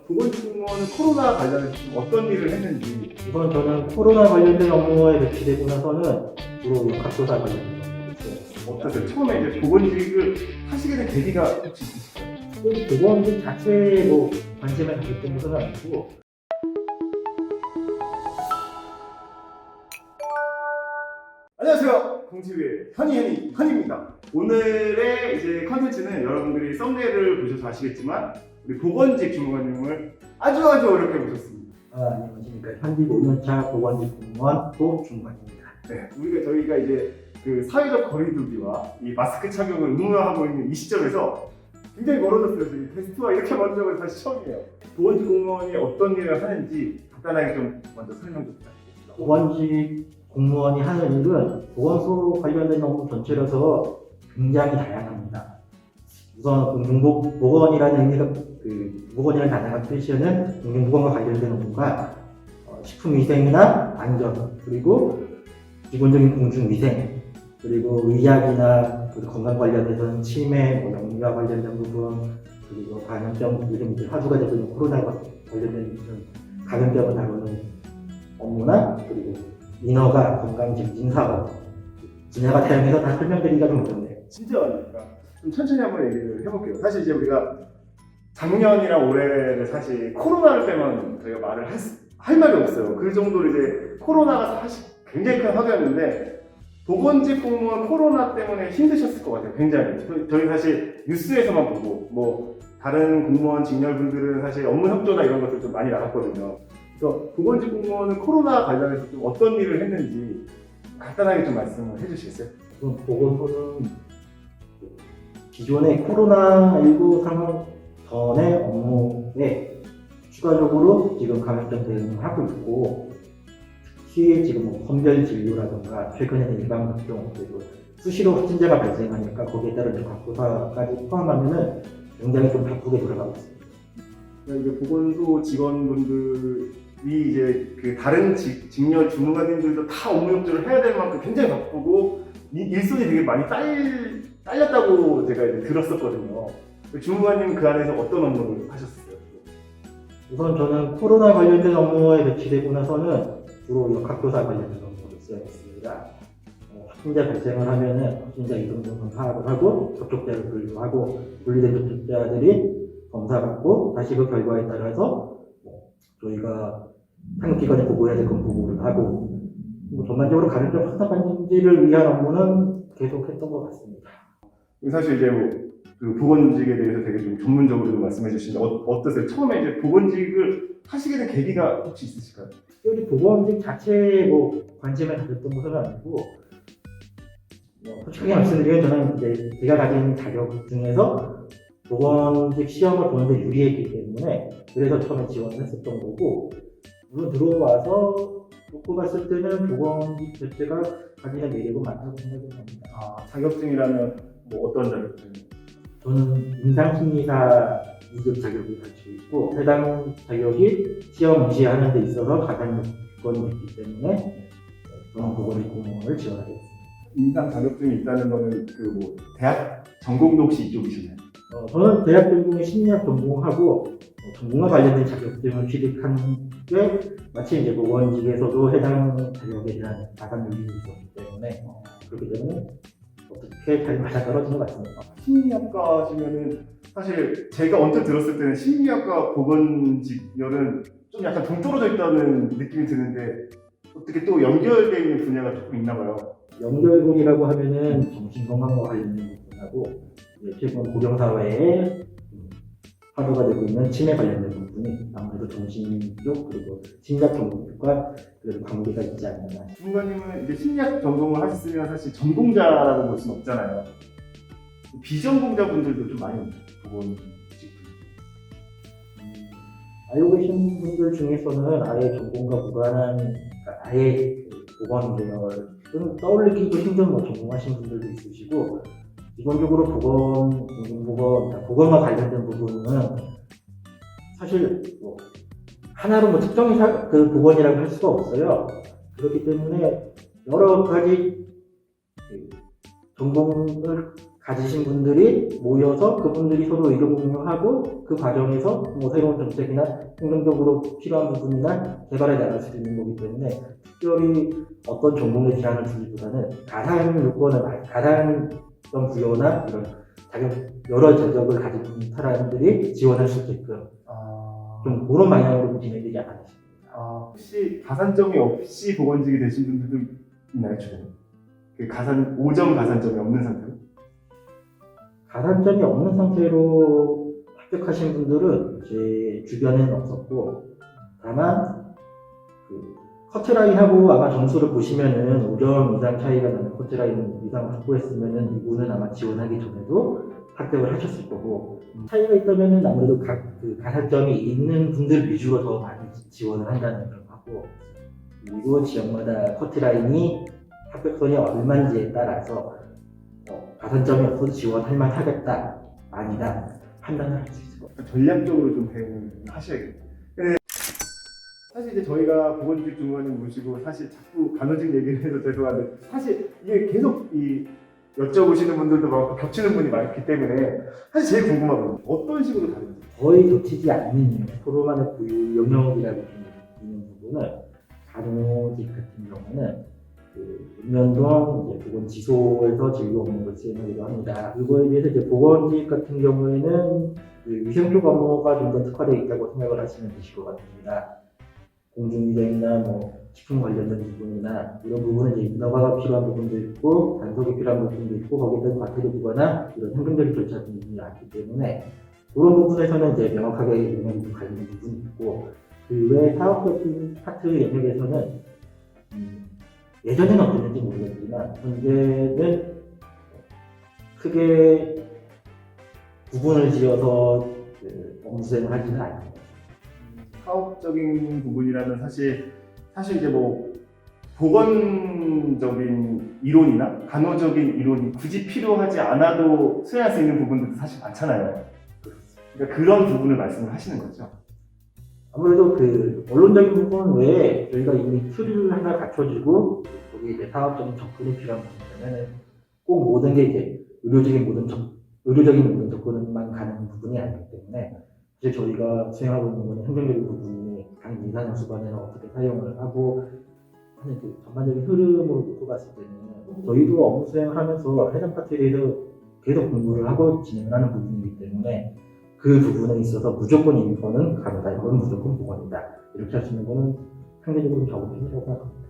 보건직무원은 코로나 관련해서 좀 어떤 일을 했는지. 이번 저는 코로나 관련된 업무에 배치되고 나서는 주로 역학조사 관련된 업무를 수행했습니다. 어떠세요? 처음에 이제 보건직을 하시게 된 계기가 혹시 있으실까요? 보건직 자체에 뭐 관심을 가졌던 것은 아니고, 안녕하세요. 공지위의 현입니다. 오늘의 이제 컨텐츠는 여러분들이 썸네일을 보셔서 아시겠지만 우리 보건직 주무관님을 아주 어렵게 모셨습니다. 안녕하십니까. 현직 5년차 보건직 공무원 도중관입니다. 네, 저희가 이제 그 사회적 거리두기와 이 마스크 착용을 의무화하고 있는 이 시점에서 굉장히 멀어졌어요. 저희 게스트와 이렇게 먼저 본 사실 처음이에요. 보건직 공무원이 어떤 일을 하는지 간단하게 좀 먼저 설명 좀 부탁드립니다. 보건직 공무원이 하는 일은 보건소 관련된 업무 전체라서 굉장히 다양합니다. 우선 공중보건이라는 의미가 보건이라는 단어가 표시하는 공중보건과 관련된 업무가 식품위생이나 안전, 그리고 기본적인 공중위생, 그리고 의학이나 건강 관련해서는 치매, 영유아 관련된 부분, 그리고 감염병, 요즘 이제 화두가 되고 있는 코로나와 관련된 감염병을 다루는 업무나, 그리고 인허가, 건강증진 사업, 분야가 다양해서 다 설명드리기가 좀 어렵네요. 진짜 어려우니까 좀 천천히 한번 얘기를 해볼게요. 사실 이제 우리가 작년이랑 올해를 사실 코로나를 빼면 저희가 말을 할 말이 없어요. 그 정도로 이제 코로나가 사실 굉장히 큰 화두였는데 보건직 공무원 코로나 때문에 힘드셨을 것 같아요. 굉장히. 저희 사실 뉴스에서만 보고 뭐 다른 공무원 직렬분들은 사실 업무 협조나 이런 것들 좀 많이 나갔거든요. 그래서 보건직 공무원은 코로나 관련해서 좀 어떤 일을 했는지 간단하게 좀 말씀을 해주시겠어요? 보건소는 기존의 코로나19 상황 전의 업무에 추가적으로 지금 감염병 대응을 하고 있고, 특히 지금 뭐 선별 진료라든가 최근에는 일반 접종, 그리고 수시로 확진자가 발생하니까 거기에 따른 역학조사까지 포함하면은 굉장히 좀 바쁘게 돌아가고 있습니다. 이제 보건소 직원분들이 이제 그 다른 직렬 주무관님들도 다 업무 협조를 해야 될 만큼 굉장히 바쁘고 일손이 되게 많이 딸렸다고 제가 이제 들었었거든요. 주무관님 그 안에서 어떤 업무를 하셨어요? 우선 저는 코로나 관련된 업무에 배치되고 나서는 주로 역학조사 관련된 업무를 수행했습니다. 확진자 발생을 하면은 확진자 이동 파악을 하고 접촉자를 분류하고 분리된 접촉자들이 검사받고 다시 그 결과에 따라서 저희가 상급기관에 보고해야 될 건 보고를 하고, 전반적으로 감염병 확산 방지를 위한 업무는 계속했던 것 같습니다. 사실 이제 그 보건직에 대해서 되게 좀 전문적으로 말씀해 주시는데 어떠세요? 처음에 이제 보건직을 하시게 된 계기가 혹시 있으실까요? 특별히 보건직 자체에 관심을 가졌던 것은 아니고, 솔직하게 말씀드리면 저는 이제 제가 가진 자격 중에서 보건직 시험을 보는데 유리했기 때문에 그래서 처음에 지원을 했었던 거고, 물론 들어와서 놓고 봤을 때는 보건직 자체가 가지는 매력은 많다고 생각을 합니다. 자격증이라면 뭐 어떤 자격증? 저는 임상심리사 2급 자격을 가지고 있고, 해당 자격이 시험 유시하는 데 있어서 가장 요건이 있기 때문에 저는 보건직 공무원을 지원하게 됐습니다. 임상 자격증이 있다는 거는 그 뭐 대학 전공도 혹시 이쪽이시나요? 저는 대학 전공에 심리학 전공하고 전공과 관련된 자격증을 취득한 게 마치 이제 보건직에서도 해당 자격에 대한 가산 요인이 있었기 때문에 그렇기 때문에 어떻게 잘 맞아 떨어진 것 같습니다. 심리학과시면은 사실 제가 언뜻 들었을 때는 심리학과 보건직열은 좀 약간 동떨어져 있다는 느낌이 드는데 어떻게 또 연결되어 있는 분야가 조금 있나 봐요. 연결고리라고 하면은 정신건강과 관련된 부분하고 최근 고령사회에 화두가 되고 있는 치매 관련된 부분이 아무래도 정신쪽 그리고 심리학 전공과 그래도 관계가 있지 않나. 주무관님은 이제 심리학 전공을 하셨으면 사실 전공자라고 볼 수는 없잖아요. 비전공자분들도 좀 많이 보건직 알고 계신 분들 중에서는 아예 전공과 무관한, 그러니까 아예 보건 계열을 떠올리기도 힘든 전공하신 분들도 있으시고, 기본적으로 보건과 관련된 부분은 사실 하나로 특정히 그 보건이라고 할 수가 없어요. 그렇기 때문에 여러 가지 전공을 가지신 분들이 모여서 그분들이 서로 의견 공유하고 그 과정에서 뭐 새로운 정책이나 행정적으로 필요한 부분이나 개발해 나갈 수 있는 거기 때문에 특별히 어떤 전공에 제한을 두기보다는 가상 요건을 가상점 부여나 이런 여러 자격을 가진 사람들이 지원할 수 있게끔 좀 그런 방향으로 진행되지 않았습니다. 혹시 가산점이 없이 보건직이 되신 분들도 있나요, 주변에? 그 5점 가산점이 없는 상태로? 가산점이 없는 상태로 합격하신 분들은 제 주변에는 없었고, 다만 그 커트라인하고 아마 점수를 보시면은 5점 이상 차이가 나는 커트라인 이상 확보했으면은 이분은 아마 지원하기 전에도 합격을 하셨을 거고, 차이가 있다면은 아무래도 그 가산점이 있는 분들 위주로 더 많이 지원을 한다는 걸 하고, 그리고 지역마다 커트라인이 합격선이 얼마인지에 따라서 가산점이 없어도 지원할 만하겠다, 아니다 판단을 할 수 있을 것 같아요. 전략적으로 좀 대응을 하셔야겠네요. 근데 사실 이제 저희가 보건직 중간에 모시고 사실 자꾸 간호직 얘기를 해서 죄송한데 사실 이게 계속 여쭤보시는 분들도 많고 겹치는 분이 많기 때문에 사실 제일 궁금하거든요. 어떤 식으로 다른지. 거의 겹치지 않는 서로만의 고유 영역이라고 보는 부분은 간호직 같은 경우는 그 읍면동 보건지소에서 진료 업무를 수행하기도 합니다. 그거에 비해서 이제 보건직 같은 경우에는 그 위생 쪽 업무가 좀 더 특화되어 있다고 생각을 하시면 되실 것 같습니다. 공중위생이나 뭐 식품 관련된 부분이나 이런 부분은 이제 인허가가 필요한 부분도 있고 단속이 필요한 부분도 있고 거기에 대한 과태료 부과나 이런 행정적인 절차 부분이 많기 때문에 그런 부분에서는 이제 명확하게 영역이 관련된 부분이 있고 그 외 사업적인 파트 영역에서는 예전에는 어땠는지 모르겠지만 현재는 크게 구분을 지어서 업무 수행을 하지는 않습니다. 사업적인 부분이라면 사실 이제 뭐 보건적인 이론이나 간호적인 이론이 굳이 필요하지 않아도 수행할 수 있는 부분들도 사실 많잖아요. 그러니까 그런 부분을 말씀을 하시는 거죠. 아무래도 그 언론적인 부분 외에 저희가 이미 틀을 하나 갖춰지고 거기에 이제 사업적인 접근이 필요한 부분이라면 꼭 모든 게 이제 의료적인 모든 접근만 가는 부분이 아니기 때문에 사실 저희가 수행하고 있는 건 행정적인 부분이 각 예산 수반에는 어떻게 사용을 하고 하는 그 전반적인 흐름으로 놓고 봤을 때는 저희도 업무 수행을 하면서 해당 파트에 대해서 계속 공부를 하고 진행을 하는 부분이기 때문에 그 부분에 있어서 무조건 이거는 간호다, 이건 무조건 보건이다 이렇게 할 수 있는 거는 상대적으로 적은 편이라고 생각합니다.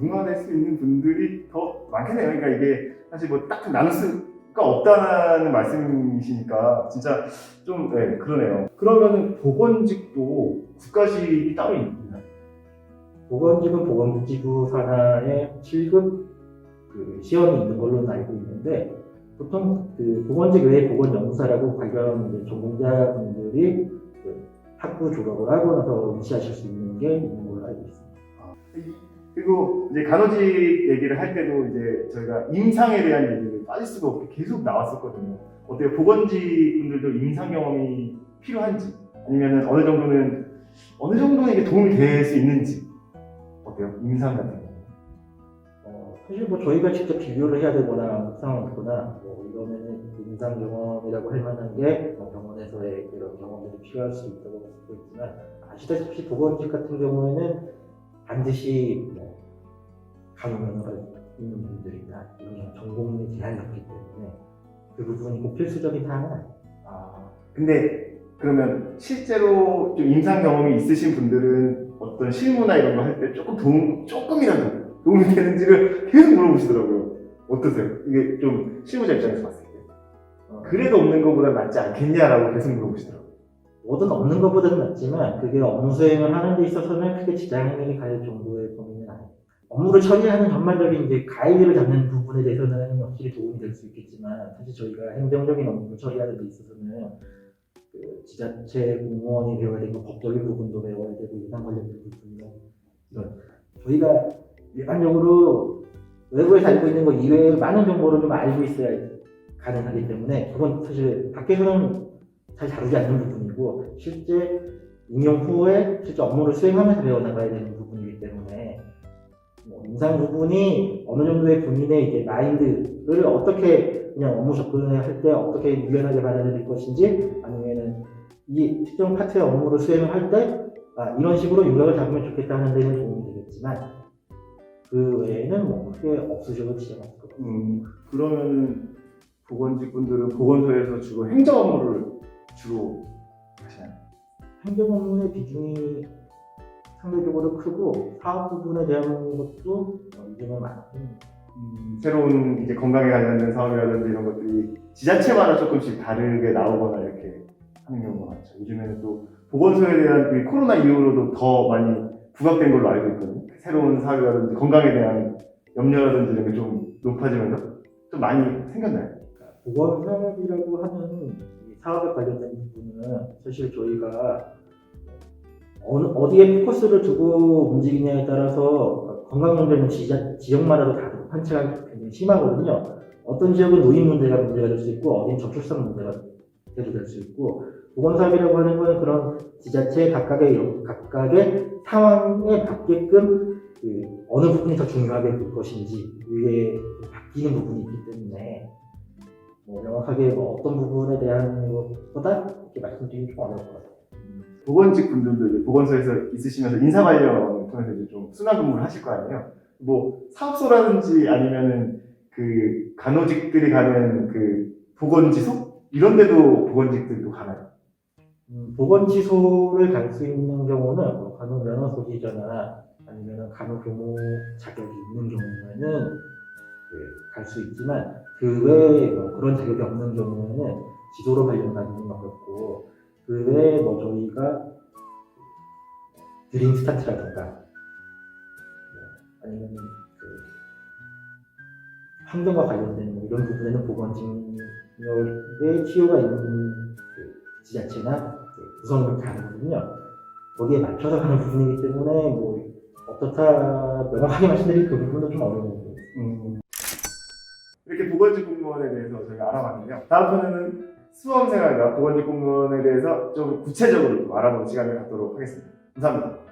융화될 수 있는 분들이 더 많겠네요. 그러니까 이게 사실 뭐 딱 나눌 수가 없다는 말씀이시니까 진짜 좀 그러네요. 그러면은 보건직도 국가직이 따로 있나요? 보건직은 보건복지부 산하의 7급 그 시험이 있는 걸로 알고 있는데 보통 그 보건직 외에 보건연구사라고 관련 이제 전공자분들이 그 학부 졸업을 하고 나서 입시하실 수 있는 게 있는 걸로 알고 있습니다. 그리고 이제 간호직 얘기를 할 때도 이제 저희가 임상에 대한 얘기를 빠질 수가 없게 계속 나왔었거든요. 어때요? 보건직 분들도 임상 경험이 필요한지 아니면은 어느 정도는 이게 도움이 될 수 있는지 어때요? 임상 같은 경우. 사실 뭐 저희가 직접 비교를 해야 되거나 상황이 있거나 뭐 이러면은 임상 경험이라고 할 만한 게 병원에서의 그런 경험들이 필요할 수 있다고 볼 수도 있지만 아시다시피 보건직 같은 경우에는 반드시 뭐 간호면허가 있는 분들이나 이런 전공의 제한이 없기 때문에 그 부분이 꼭 필수적인 사항은 아닙니다. 근데 그러면 실제로 좀 임상 경험이 있으신 분들은 어떤 실무나 이런 거 할 때 조금이라도 도움이 되는지를 계속 물어보시더라고요. 어떠세요? 이게 좀 실무자 입장에서 봤을 때 그래도 없는 것보다 낫지 않겠냐라고 계속 물어보시더라고요. 뭐든 없는 것보다는 낫지만 그게 업무 수행을 하는 데 있어서는 크게 지장이 갈 정도의 범위는 아닙니다. 업무를 처리하는 전반적인 이제 가이드를 잡는 부분에 대해서는 확실히 도움이 될 수 있겠지만 사실 저희가 행정적인 업무를 처리하는 데 있어서는 그 지자체 공무원이 배워야 되고 법적인 부분도 배워야 되고 예산 관련된 부분이나 이런 저희가 일반적으로 외부에서 알고 있는 것 이외에 많은 정보를 좀 알고 있어야 가능하기 때문에 그건 사실 밖에서는 잘 다루지 않는 부분이고 실제 임용 후에 실제 업무를 수행하면서 배워나가야 되는 부분이기 때문에 임상 부분이 어느 정도의 본인의 이제 마인드를 어떻게 그냥 업무 접근을 할 때 어떻게 유연하게 받아들일 것인지 아니면은 이 특정 파트의 업무를 수행을 할 때 이런 식으로 윤곽을 잡으면 좋겠다 하는 데는 도움이 되겠지만 그 외에는 뭐 크게 없으셔도 지장 없을 것 같아요. 그러면은 보건직 분들은 보건소에서 주로 행정 업무를 주로 하시나요? 행정 업무의 비중이 상대적으로 크고 사업 부분에 대한 것도 요즘은 많고 새로운 이제 건강에 관련된 사업이라든지 이런 것들이 지자체마다 조금씩 다르게 나오거나 이렇게 하는 경우가 많죠. 요즘에는 또 보건소에 대한 그 코로나 이후로도 더 많이 부각된 걸로 알고 있거든요. 새로운 사업이라든지 건강에 대한 염려라든지 이런 게 좀 높아지면서 좀 많이 생겼나요? 보건 사업이라고 하는 이 사업에 관련된 부분은 사실 저희가 어디에 포커스를 두고 움직이냐에 따라서 건강 문제는 지역마다도 다르고 편차가 굉장히 심하거든요. 어떤 지역은 노인 문제가 될 수 있고 어딘 저출산 문제가 될 수 있고 보건 사업이라고 하는 건 그런 지자체 각각의 상황에 맞게끔 어느 부분이 더 중요하게 볼 것인지 이게 바뀌는 부분이 있기 때문에 명확하게 어떤 부분에 대한 것보다 이렇게 말씀드리기 좀 어려울 것 같아요. 보건직 분들도 이제 보건소에서 있으시면서 인사 관련을 통해서 이제 좀 순환 근무를 하실 거 아니에요. 뭐 사업소라든지 아니면은 그 간호직들이 가는 그 보건지소 이런 데도 보건직들도 가나요? 보건지소를 갈 수 있는 경우는 뭐 간호 면허 소지자나 아니면 간호 교모 자격이 있는 경우에는 갈 수 있지만 그 외에 그런 자격이 없는 경우에는 지도로 관련하기는 어렵고 그 외에 저희가 드림 스타트라든가 아니면 환경과 관련된 이런 부분에는 보건직의 치유가 있는 지자체나 구성을 다르거든요. 거기에 맞춰서 가는 부분이기 때문에 어떻다 명확하게 말씀드릴 그 부분도 좀 어려워요. 이렇게 보건직 공무원에 대해서 저희가 알아봤는데요. 다음 편에는 수험생활과 보건직 공무원에 대해서 좀 구체적으로 좀 알아보는 시간을 갖도록 하겠습니다. 감사합니다.